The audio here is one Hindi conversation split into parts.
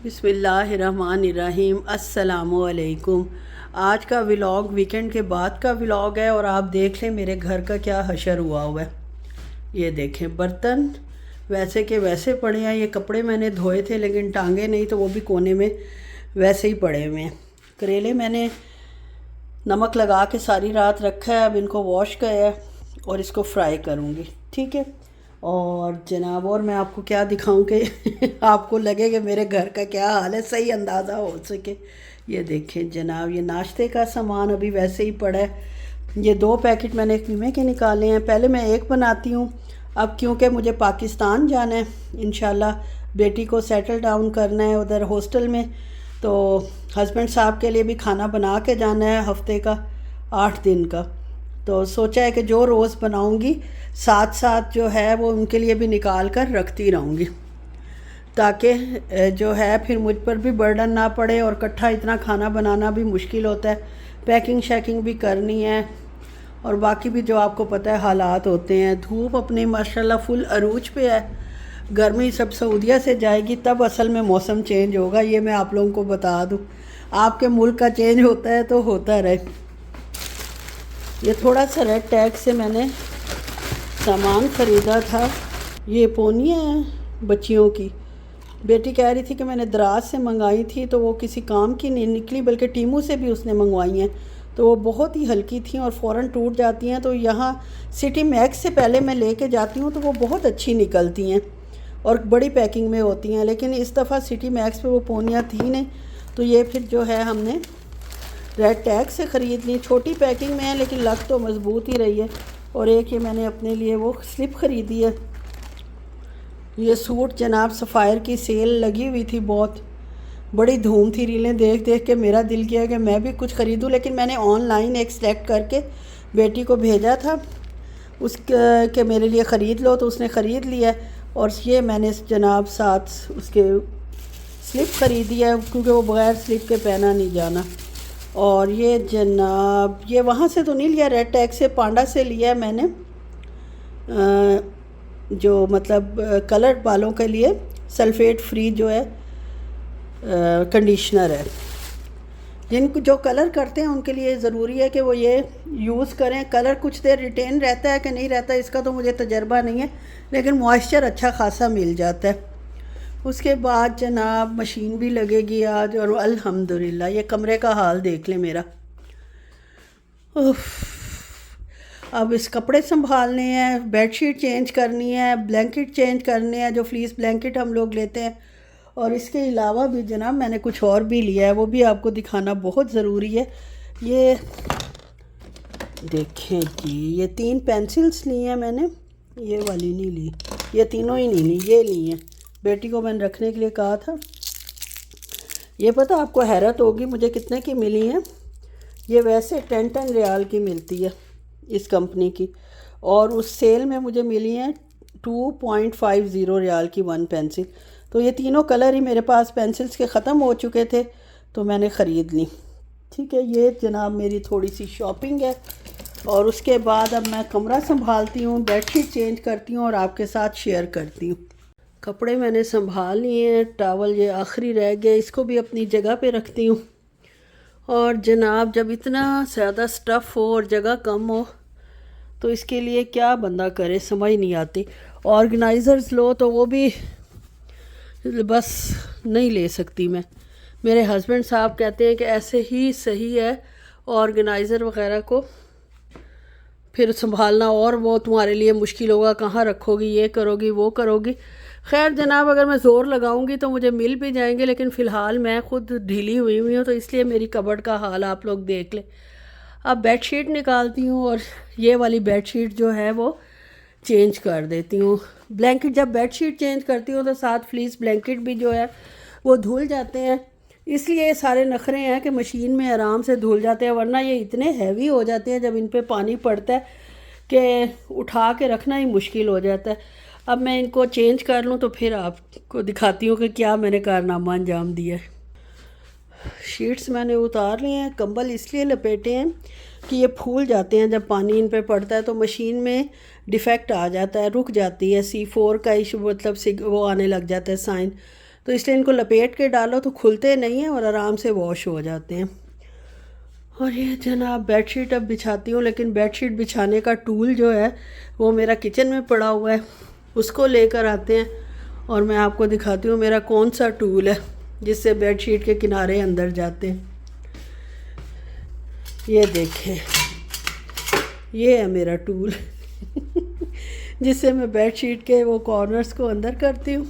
बिस्मिल्लाहिर्रहमानिर्रहीम अस्सलामुअलैकुम। आज का व्लॉग वीकेंड के बाद का व्लॉग है और आप देख लें मेरे घर का क्या हशर हुआ है। ये देखें, बर्तन वैसे के वैसे पड़े हैं। ये कपड़े मैंने धोए थे लेकिन टांगे नहीं, तो वो भी कोने में वैसे ही पड़े हुए हैं। करेले मैंने नमक लगा के सारी रात रखा है, अब इनको वॉश किया है और इसको फ्राई करूँगी। ठीक है। और जनाब, और मैं आपको क्या दिखाऊं कि आपको लगे कि मेरे घर का क्या हाल है, सही अंदाज़ा हो सके। ये देखें जनाब, ये नाश्ते का सामान अभी वैसे ही पड़ा है। ये 2 पैकेट मैंने कीमे के निकाले हैं। पहले मैं एक बनाती हूँ, अब क्योंकि मुझे पाकिस्तान जाना है, इंशाल्लाह बेटी को सेटल डाउन करना है उधर हॉस्टल में, तो हस्बैंड साहब के लिए भी खाना बना के जाना है हफ्ते का 8 दिन का। तो सोचा है कि जो रोज़ बनाऊंगी साथ साथ जो है वो उनके लिए भी निकाल कर रखती रहूँगी, ताकि जो है फिर मुझ पर भी बर्डन ना पड़े और इकट्ठा इतना खाना बनाना भी मुश्किल होता है। पैकिंग शैकिंग भी करनी है और बाकी भी जो आपको पता है हालात होते हैं। धूप अपनी माशाल्लाह फुल अरूज पे है। गर्मी सब सऊदीया से जाएगी तब असल में मौसम चेंज होगा, ये मैं आप लोगों को बता दूँ। आपके मुल्क का चेंज होता है तो होता रहे। ये थोड़ा सा रेड टैग से मैंने सामान ख़रीदा था। ये पोनियाँ हैं बच्चियों की। बेटी कह रही थी कि मैंने दराज से मंगाई थी तो वो किसी काम की नहीं निकली, बल्कि टीमू से भी उसने मंगवाई हैं, तो वो बहुत ही हल्की थी और फ़ौरन टूट जाती हैं। तो यहाँ सिटी मैक्स से पहले मैं लेके जाती हूँ तो वो बहुत अच्छी निकलती हैं और बड़ी पैकिंग में होती हैं, लेकिन इस दफ़ा सिटी मैक्स पे वो पोनियाँ थी नहीं, तो ये फिर जो है हमने रेड टैग से ख़रीद ली। छोटी पैकिंग में है लेकिन लग तो मज़बूत ही रही है। और एक ये मैंने अपने लिए वो स्लिप ख़रीदी है। ये सूट जनाब सफ़ायर की सेल लगी हुई थी, बहुत बड़ी धूम थी। रीलें देख देख के मेरा दिल किया कि मैं भी कुछ ख़रीदूँ, लेकिन मैंने ऑनलाइन एक सेलेक्ट करके बेटी को भेजा था उसके मेरे लिए ख़रीद लो, तो उसने ख़रीद लिया। और ये मैंने जनाब साथ उसके स्लिप ख़रीदी है, क्योंकि वो बग़ैर स्लिप के पहना नहीं जाना। और ये जनाब, ये वहाँ से तो नहीं लिया, रेड टैग से पांडा से लिया है मैंने, जो मतलब कलर बालों के लिए सल्फेट फ्री जो है कंडीशनर है। जिनको जो कलर करते हैं उनके लिए ज़रूरी है कि वो ये यूज़ करें। कलर कुछ देर रिटेन रहता है कि नहीं रहता इसका तो मुझे तजर्बा नहीं है, लेकिन मॉइस्चर अच्छा खासा मिल जाता है। उसके बाद जनाब मशीन भी लगेगी आज, और अल्हम्दुलिल्लाह ये कमरे का हाल देख लें मेरा। अब इस कपड़े संभालने हैं, बेडशीट चेंज करनी है, ब्लैंकेट चेंज करने हैं, जो फ्लीस ब्लैंकेट हम लोग लेते हैं। और इसके अलावा भी जनाब मैंने कुछ और भी लिया है, वो भी आपको दिखाना बहुत ज़रूरी है। ये देखें जी, ये 3 पेंसिल्स ली हैं मैंने, ये वाली नहीं ली, ये तीनों ही नहीं ली, ये ली हैं। बेटी को मैंने रखने के लिए कहा था। ये पता आपको हैरत होगी मुझे कितने की मिली हैं। ये वैसे 10 रियाल की मिलती है इस कंपनी की, और उस सेल में मुझे मिली हैं 2.50 रियाल की 1 पेंसिल। तो ये तीनों कलर ही मेरे पास पेंसिल्स के ख़त्म हो चुके थे तो मैंने ख़रीद ली। ठीक है, ये जनाब मेरी थोड़ी सी शॉपिंग है। और उसके बाद अब मैं कमरा संभालती हूँ, बेडशीट चेंज करती हूँ और आपके साथ शेयर करती हूँ। कपड़े मैंने संभाल लिए हैं, टॉवल ये आखिरी रह गया, इसको भी अपनी जगह पे रखती हूँ। और जनाब जब इतना ज़्यादा स्टफ़ हो और जगह कम हो तो इसके लिए क्या बंदा करे, समझ नहीं आती। ऑर्गेनाइज़र्स लो तो वो भी बस नहीं ले सकती मैं। मेरे हस्बैंड साहब कहते हैं कि ऐसे ही सही है ऑर्गेनाइज़र वग़ैरह को फिर संभालना, और वो तुम्हारे लिए मुश्किल होगा, कहाँ रखोगी, ये करोगी वो करोगी। खैर जनाब, अगर मैं ज़ोर लगाऊंगी तो मुझे मिल भी जाएंगे, लेकिन फ़िलहाल मैं ख़ुद ढीली हुई हूँ, तो इसलिए मेरी कबर्ड का हाल आप लोग देख लें। अब बेडशीट निकालती हूँ और ये वाली बेडशीट जो है वो चेंज कर देती हूँ। ब्लैंकेट जब बेडशीट चेंज करती हूँ तो साथ फ्लीस ब्लैंकेट भी जो है वो धुल जाते हैं, इसलिए ये सारे नखरे हैं कि मशीन में आराम से धुल जाते हैं, वरना ये इतने हैवी हो जाते हैं जब इन पे पानी पड़ता है कि उठा के रखना ही मुश्किल हो जाता है। अब मैं इनको चेंज कर लूँ तो फिर आपको दिखाती हूँ कि क्या मैंने कारनामा अंजाम दिया है। शीट्स मैंने उतार लिए हैं, कंबल इसलिए लपेटे हैं कि ये फूल जाते हैं जब पानी इन पे पड़ता है, तो मशीन में डिफेक्ट आ जाता है, रुक जाती है। C4 का इशू मतलब वो आने लग जाता है साइन, तो इसलिए इनको लपेट के डालो तो खुलते नहीं हैं और आराम से वॉश हो जाते हैं। और ये जनाब बेडशीट अब बिछाती हूँ, लेकिन बेडशीट बिछाने का टूल जो है वो मेरा किचन में पड़ा हुआ है, उसको लेकर आते हैं और मैं आपको दिखाती हूँ मेरा कौन सा टूल है जिससे बेडशीट के किनारे अंदर जाते हैं। ये देखें, ये है मेरा टूल जिससे मैं बेडशीट के वो कॉर्नर्स को अंदर करती हूँ।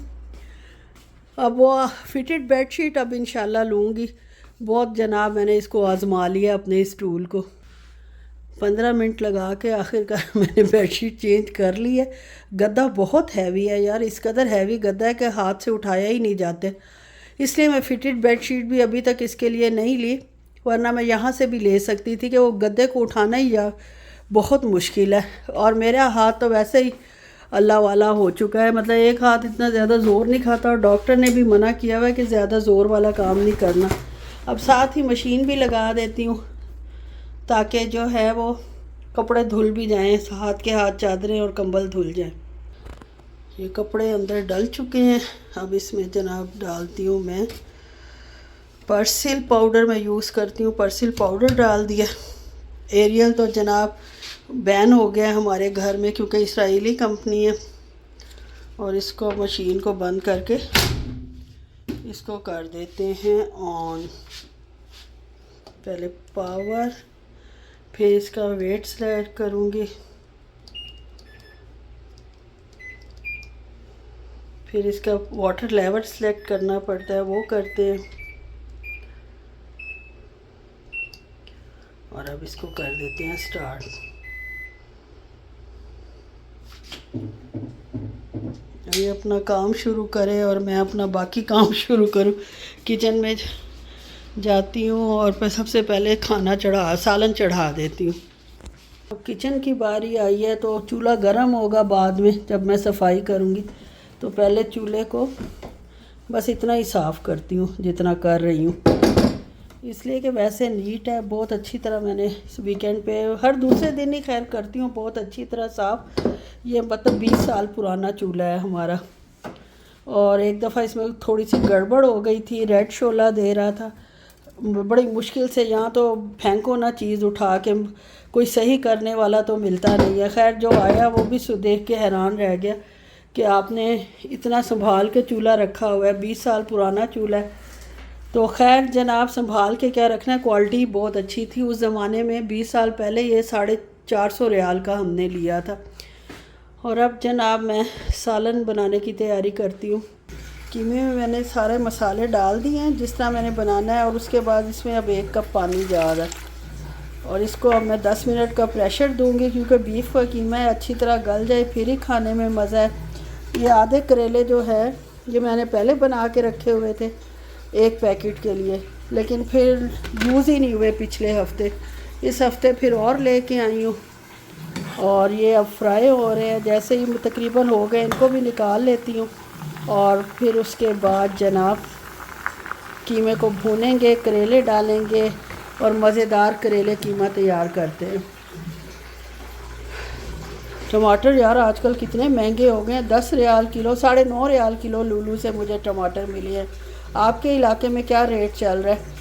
अब वो फिटेड बेडशीट अब इंशाल्लाह लूँगी। बहुत जनाब मैंने इसको आज़मा लिया अपने इस टूल को, 15 मिनट लगा के आखिरकार मैंने बेडशीट चेंज कर ली है। गद्दा बहुत हैवी है यार, इस कदर हैवी गद्दा है कि हाथ से उठाया ही नहीं जाते, इसलिए मैं फिटेड बेडशीट भी अभी तक इसके लिए नहीं ली, वरना मैं यहाँ से भी ले सकती थी कि वो गद्दे को उठाना ही यार बहुत मुश्किल है। और मेरा हाथ तो वैसे ही अल्लाह वाला हो चुका है, मतलब एक हाथ इतना ज़्यादा ज़ोर नहीं खाता और डॉक्टर ने भी मना किया हुआ है कि ज़्यादा ज़ोर वाला काम नहीं करना। अब साथ ही मशीन भी लगा देती हूँ ताकि जो है वो कपड़े धुल भी जाएं, हाथ के हाथ चादरें और कंबल धुल जाएं। ये कपड़े अंदर डल चुके हैं। अब इसमें जनाब डालती हूँ मैं परसिल पाउडर, मैं यूज़ करती हूँ परसिल पाउडर डाल दिया। एरियल तो जनाब बैन हो गया है हमारे घर में क्योंकि इसराइली कंपनी है। और इसको मशीन को बंद करके इसको कर देते हैं ऑन। पहले पावर, फिर इसका वेट सेलेक्ट करूँगी, फिर इसका वाटर लेवल सेलेक्ट करना पड़ता है, वो करते हैं। और अब इसको कर देते हैं स्टार्ट। ये अपना काम शुरू करे और मैं अपना बाकी काम शुरू करूं। किचन में जाती हूँ और फिर सबसे पहले सालन चढ़ा देती हूँ। अब किचन की बारी आई है तो चूल्हा गर्म होगा बाद में जब मैं सफाई करूँगी, तो पहले चूल्हे को बस इतना ही साफ़ करती हूँ जितना कर रही हूँ, इसलिए कि वैसे नीट है बहुत अच्छी तरह। मैंने इस वीकेंड पे हर दूसरे दिन ही खैर करती हूँ बहुत अच्छी तरह साफ़। ये मतलब 20 साल पुराना चूल्हा है हमारा, और एक दफ़ा इसमें थोड़ी सी गड़बड़ हो गई थी, रेड शोला दे रहा था बड़ी मुश्किल से। यहाँ तो फेंको ना चीज़ उठा के, कोई सही करने वाला तो मिलता नहीं है। खैर जो आया वो भी देख के हैरान रह गया कि आपने इतना संभाल के चूल्हा रखा हुआ है, 20 साल पुराना चूल्हा है। तो खैर जनाब संभाल के क्या रखना है, क्वालिटी बहुत अच्छी थी उस ज़माने में। 20 साल पहले ये 450 रियाल का हमने लिया था। और अब जनाब मैं सालन बनाने की तैयारी करती हूँ। कीमे में मैंने सारे मसाले डाल दिए हैं जिस तरह मैंने बनाना है, और उसके बाद इसमें अब 1 कप पानी जा रहा है। और इसको अब मैं 10 मिनट का प्रेशर दूंगी क्योंकि बीफ का कीमा है, अच्छी तरह गल जाए फिर ही खाने में मज़ा है। ये आधे करेले जो है ये मैंने पहले बना के रखे हुए थे 1 पैकेट के लिए, लेकिन फिर यूज़ ही नहीं हुए पिछले हफ्ते। इस हफ्ते फिर और लेके आई हूँ और ये अब फ्राई हो रहे हैं। जैसे ही तकरीबन हो गए इनको भी निकाल लेती हूँ और फिर उसके बाद जनाब कीमे को भूनेंगे, करेले डालेंगे और मज़ेदार करेले कीमा तैयार करते हैं। टमाटर यार आजकल कितने महंगे हो गए हैं, 10 रियाल किलो, 9.5 रियाल किलो लूलू से मुझे टमाटर मिले हैं। आपके इलाके में क्या रेट चल रहा है?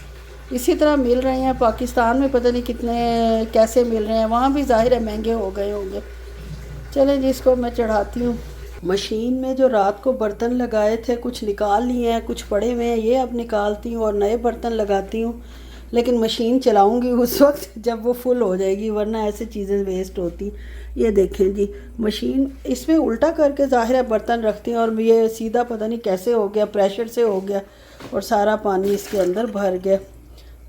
इसी तरह मिल रहे हैं पाकिस्तान में, पता नहीं कितने कैसे मिल रहे हैं, वहाँ भी ज़ाहिर है महंगे हो गए होंगे। चलें जी इसको मैं चढ़ाती हूँ। मशीन में जो रात को बर्तन लगाए थे कुछ निकाल लिए हैं, कुछ पड़े हुए हैं, ये अब निकालती हूँ और नए बर्तन लगाती हूँ। लेकिन मशीन चलाऊँगी उस वक्त जब वो फुल हो जाएगी, वरना ऐसे चीज़ें वेस्ट होती। ये देखें जी मशीन इसमें उल्टा करके ज़ाहिर है बर्तन रखती हैं और ये सीधा पता नहीं कैसे हो गया, प्रेशर से हो गया और सारा पानी इसके अंदर भर गया।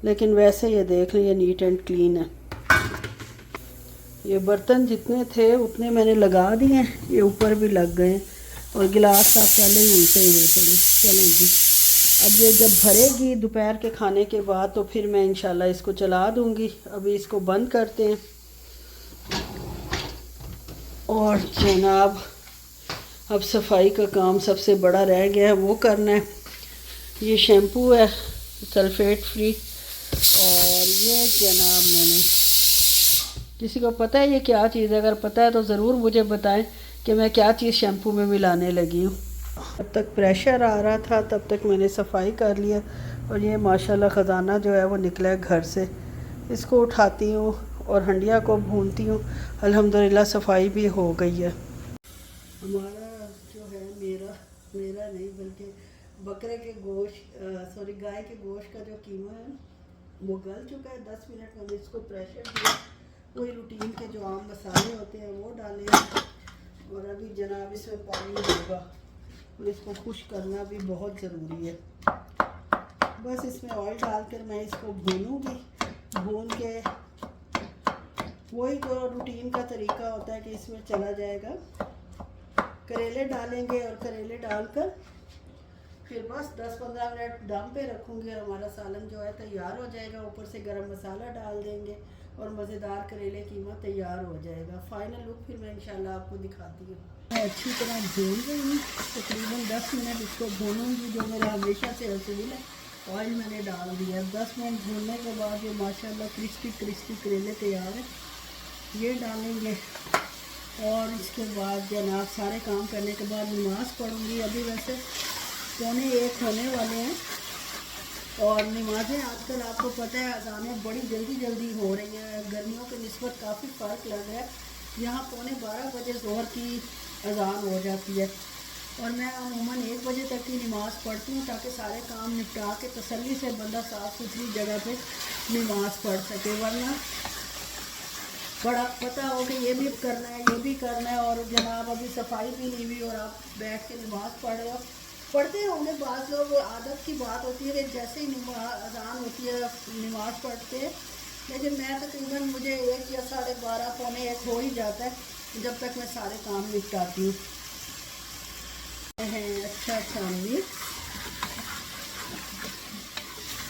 लेकिन वैसे ये देख लें ये नीट एंड क्लीन है। ये बर्तन जितने थे उतने मैंने लगा दिए हैं, ये ऊपर भी लग गए और गिलास आप पहले ही उल्टे हुए थे। चलें जी अब ये जब भरेगी दोपहर के खाने के बाद तो फिर मैं इंशाल्लाह इसको चला दूँगी। अभी इसको बंद करते हैं। और जनाब अब सफाई का काम सबसे बड़ा रह गया है, वो करना है। ये शैम्पू है सल्फेट फ्री, और ये जनाब मैंने, किसी को पता है ये क्या चीज़ है? अगर पता है तो ज़रूर मुझे बताएं कि मैं क्या चीज़ शैम्पू में मिलाने लगी हूँ। तब तक प्रेशर आ रहा था, तब तक मैंने सफाई कर लिया और ये माशाल्लाह ख़जाना जो है वो निकला है घर से। इसको उठाती हूँ और हंडिया को भूनती हूँ। अल्हम्दुलिल्लाह सफाई भी हो गई है। हमारा जो है मेरा नहीं बल्कि बकरे के गोश्त गाय के गोश्त का जो कीमा है वो गल चुका है। 10 मिनट मैंने इसको प्रेशर दिया। वही रूटीन के जो आम मसाले होते हैं वो डाले और अभी जनाब इसमें पानी होगा और इसको खुश्क करना भी बहुत ज़रूरी है। बस इसमें ऑयल डालकर मैं इसको भूनूंगी। भून के वही जो रूटीन का तरीका होता है कि इसमें चला जाएगा। करेले डालेंगे और करेले डालकर फिर बस 10-15 मिनट दम पे रखूँगी और हमारा सालन जो है तैयार हो जाएगा। ऊपर से गरम मसाला डाल देंगे और मज़ेदार करेले कीमा तैयार हो जाएगा। फाइनल लुक फिर मैं इंशाल्लाह आपको दिखाती हूँ। मैं अच्छी तरह भून रही हूँ, तकरीबन 10 मिनट इसको भूनूँगी, जो मेरा हमेशा से असूल है। ऑयल मैंने डाल दिया। 10 मिनट भूनने के बाद ये माशाल्लाह क्रिस्पी करेले तैयार है। ये डालेंगे और इसके बाद जनाब सारे काम करने के बाद नमाज़ पढ़ूँगी। अभी वैसे 12:45 होने वाले हैं और नमाज़ें आजकल आपको पता है अज़ानें बड़ी जल्दी हो रही हैं। गर्मियों के निस्बत काफ़ी फ़र्क लग रहा है। यहाँ 11:45 बजे ज़ोहर की अज़ान हो जाती है और मैं अमूमन 1 बजे तक की नमाज़ पढ़ती हूँ ताकि सारे काम निपटा के तसल्ली से बंदा साफ़ सुथरी जगह पे नमाज़ पढ़ सके। वरना बड़ा पता हो कि ये भी करना है ये भी करना है और जनाब अभी सफाई भी नहीं हुई और आप बैठ के नमाज़ पढ़ रहे हो। पढ़ते होंगे बाज़ लोग, आदत की बात होती है कि जैसे ही अज़ान होती है नमाज़ पढ़ते हैं, लेकिन मैं तकरीबन मुझे 1 या 12:30 पौने 1 हो ही जाता है जब तक मैं सारे काम निपटाती हूँ। अच्छा मिक्स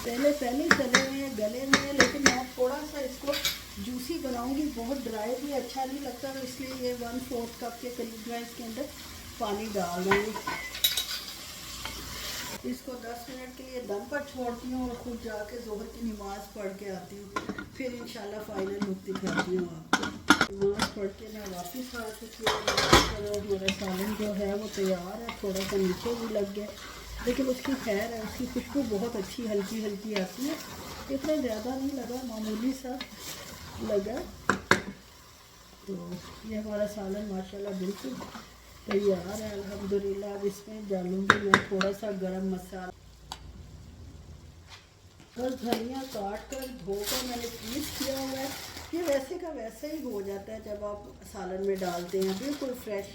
पहले चले हैं गले में, लेकिन मैं थोड़ा सा इसको जूसी बनाऊंगी। बहुत ड्राई भी अच्छा नहीं लगता, तो इसलिए ये 1/4 कप के करीब मैं इसके अंदर पानी डाल दूँगी। इसको 10 मिनट के लिए दम पर छोड़ती हूँ और खुद जाके ज़ोहर की नमाज़ पढ़ के आती हूँ। फिर इंशाल्लाह फाइनल लुक दिखाती हूँ आपको। नमाज़ पढ़ के मैं वापस आ चुकी हूँ। मेरा सालन जो है वो तैयार है। थोड़ा सा नीचे भी लग गया, लेकिन उसकी खैर है, उसकी खुशबू बहुत अच्छी हल्की आती है। इतना ज़्यादा नहीं लगा, मामूली सा लगा। तो ये हमारा सालन माशाल्लाह बिल्कुल तैयार है अल्हम्दुलिल्लाह। अब इसमें डालूँगी मैं थोड़ा सा गरम मसाला। बस धनिया काट कर धोकर मैंने पीस किया हुआ है। ये वैसे का वैसे ही हो जाता है जब आप सालन में डालते हैं, बिल्कुल फ्रेश।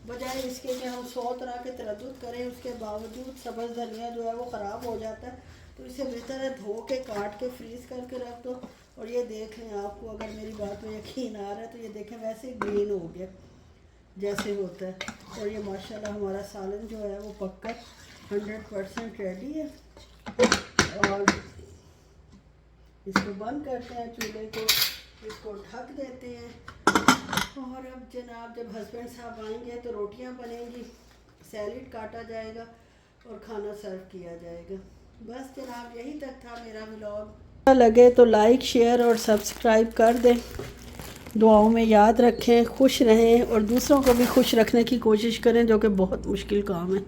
बजाय इसके कि हम 100 तरह के तरद्दुद करें, उसके बावजूद सब्ज़ धनिया जो है वो ख़राब हो जाता है। तो इससे बेहतर है धो के काट के फ्रीज़ करके रख दो। और ये देख लें, आपको अगर मेरी बात में यकीन आ रहा है तो ये देखें वैसे ग्रीन हो गया जैसे होता है। और ये माशाल्लाह हमारा सालन जो है वो पक्का 100% रेडी है। और इसको बंद करते हैं चूल्हे को, इसको ढक देते हैं। और अब जनाब जब हस्बैंड साहब आएंगे तो रोटियां बनेंगी, सैलेड काटा जाएगा और खाना सर्व किया जाएगा। बस जनाब यही तक था मेरा व्लॉग। लगे तो लाइक शेयर और सब्सक्राइब कर दें। दुआओं में याद रखें, खुश रहें और दूसरों को भी खुश रखने की कोशिश करें, जो कि बहुत मुश्किल काम है।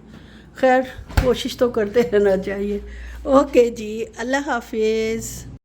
खैर कोशिश तो करते रहना चाहिए। ओके जी, अल्लाह हाफिज़।